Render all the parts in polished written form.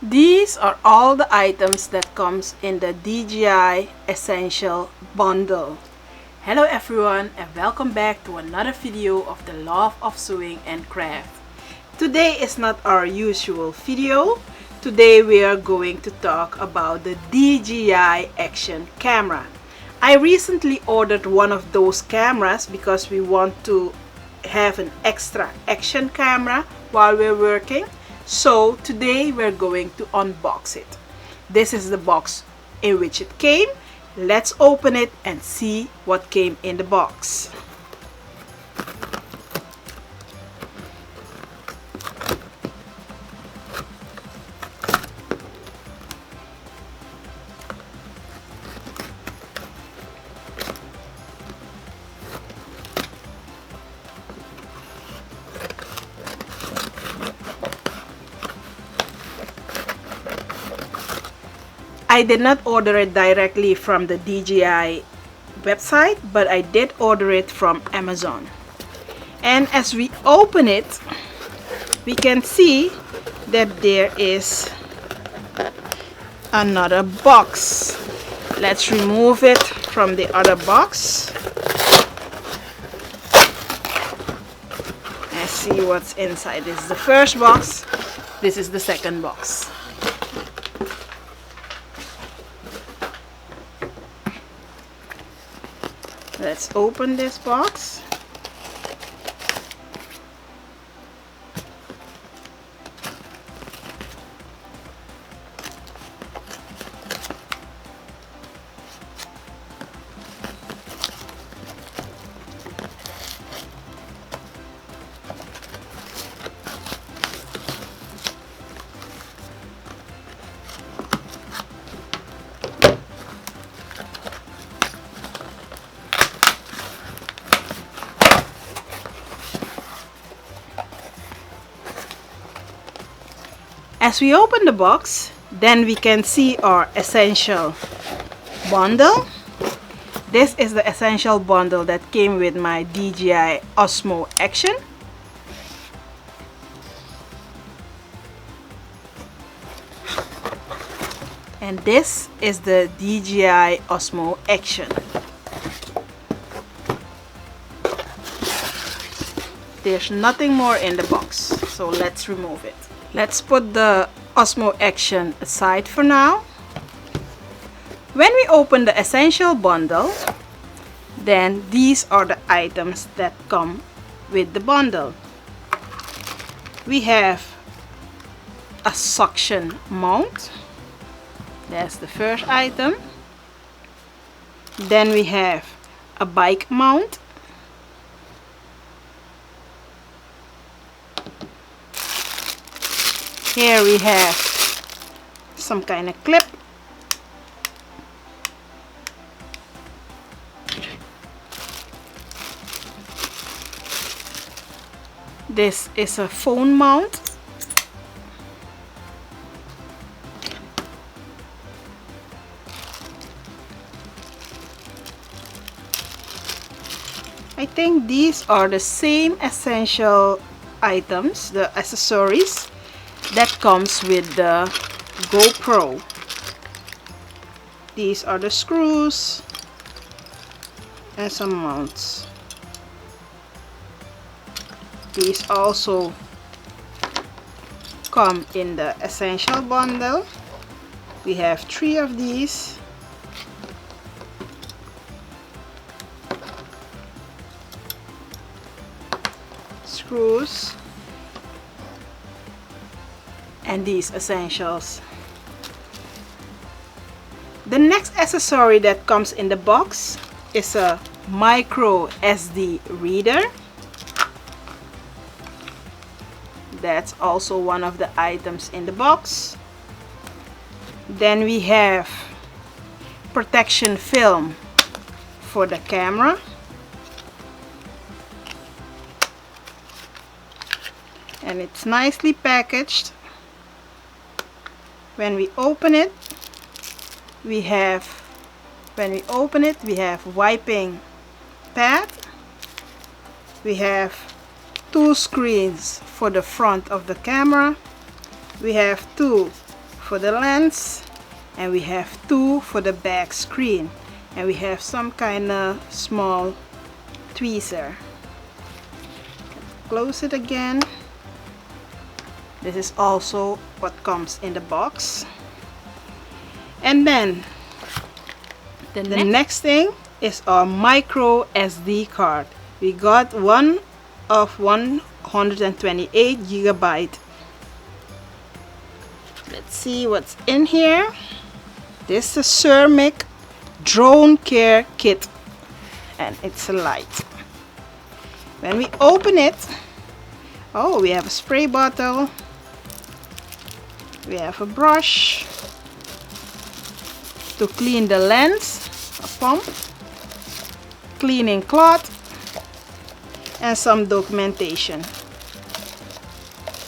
These are all the items that comes in the DJI Essential Bundle. Hello everyone and welcome back to another video of the love of sewing and craft. Today is not our usual video. Today we are going to talk about the DJI Action camera. I recently ordered one of those cameras because we want to have an extra action camera while we're working. So today we're going to unbox it. This is the box in which it came. Let's open it and see what came in the box. I did not order it directly from the DJI website, but I did order it from Amazon. And as we open it, we can see that there is another box. Let's remove it from the other box and see what's inside. This is the first box. This is the second box. Let's open this box. As we open the box, then we can see our essential bundle. This is the essential bundle that came with my DJI OSMO Action. And this is the DJI OSMO Action. There's nothing more in the box, so let's remove it. Let's put the OSMO Action aside for now. When we open the essential bundle, then these are the items that come with the bundle. We have a suction mount. That's the first item. Then we have a bike mount. Here we have some kind of clip. This is a phone mount. I think these are the same essential items, the accessories that comes with the GoPro. These are the screws and some mounts. These also come in the essential bundle. We have 3 of these. Screws and these essentials. The next accessory that comes in the box is a micro SD reader. That's also one of the items in the box. Then we have protection film for the camera. And it's nicely packaged. When we open it, we have wiping pad. We have 2 screens for the front of the camera. We have 2 for the lens, and we have 2 for the back screen, and we have some kind of small tweezer. Close it again. This is also what comes in the box. And then the next thing is our micro SD card. We got one of 128 gigabyte. Let's see what's in here. This is a ceramic drone care kit, and it's a light. When we open it, oh, we have a spray bottle, we have a brush to clean the lens, a pump, cleaning cloth, and some documentation.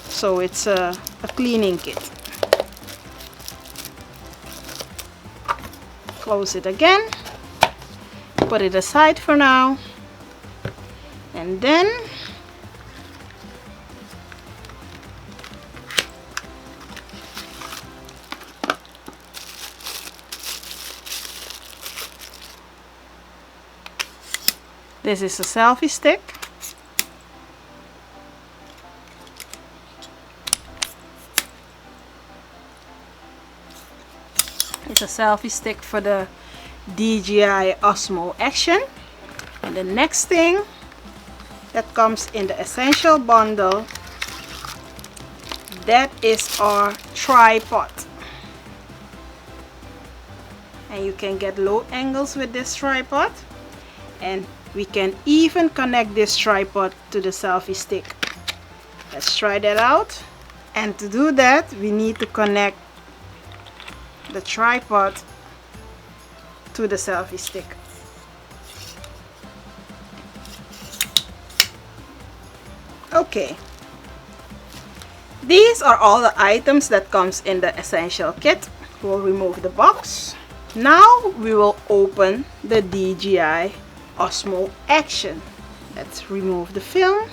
So it's a cleaning kit. Close it again, put it aside for now, and then this is a selfie stick. It's a selfie stick for the DJI OSMO Action. And the next thing that comes in the essential bundle, that is our tripod. And you can get low angles with this tripod, and we can even connect this tripod to the selfie stick. Let's try that out. And to do that, we need to connect the tripod to the selfie stick. Okay, these are all the items that comes in the essential kit. We'll remove the box. Now we will open the DJI OSMO Action. Let's remove the film.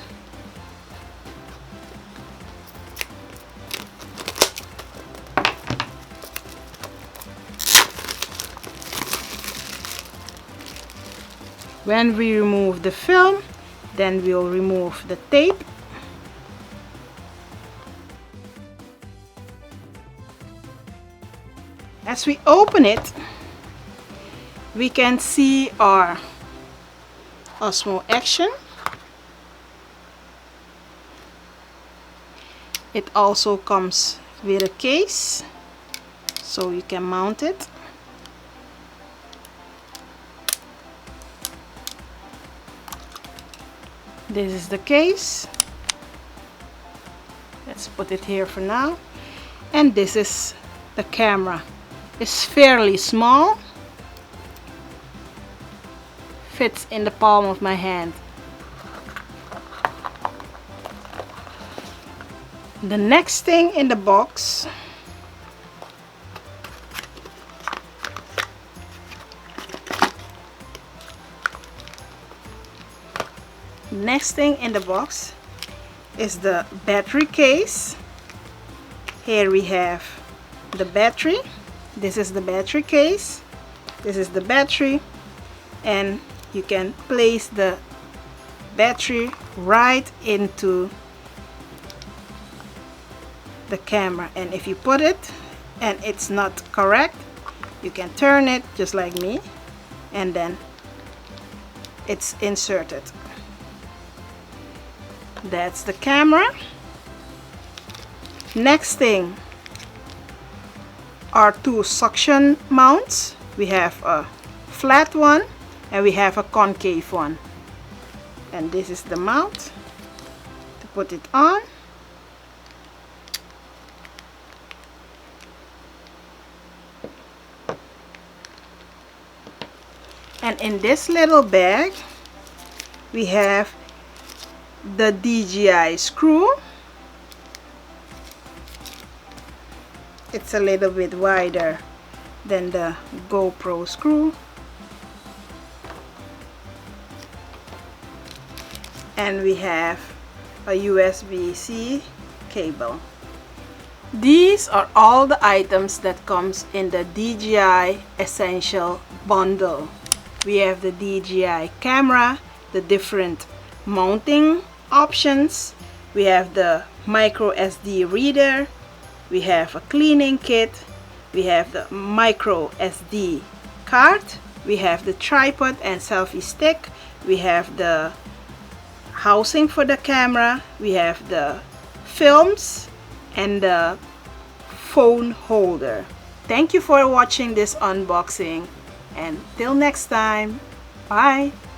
When we remove the film, then we'll remove the tape. As we open it, we can see our OSMO Action. It also comes with a case, so you can mount it. This is the case. Let's put it here for now. And this is the camera. It's fairly small. Fits in the palm of my hand. The next thing in the box is the battery case. Here we have the battery. This is the battery case. This is the battery, and you can place the battery right into the camera, and if you put it and it's not correct, you can turn it just like me, and then it's inserted. That's the camera. Next thing are 2 suction mounts. We have a flat one and we have a concave one, and this is the mount to put it on. And in this little bag we have the DJI screw. It's a little bit wider than the GoPro screw. And we have a USB-C cable. These are all the items that comes in the DJI Essential Bundle. We have the DJI camera, the different mounting options, we have the micro SD reader, we have a cleaning kit, we have the micro SD card, we have the tripod and selfie stick, we have the housing for the camera, we have the films and the phone holder. Thank you for watching this unboxing, and till next time, bye.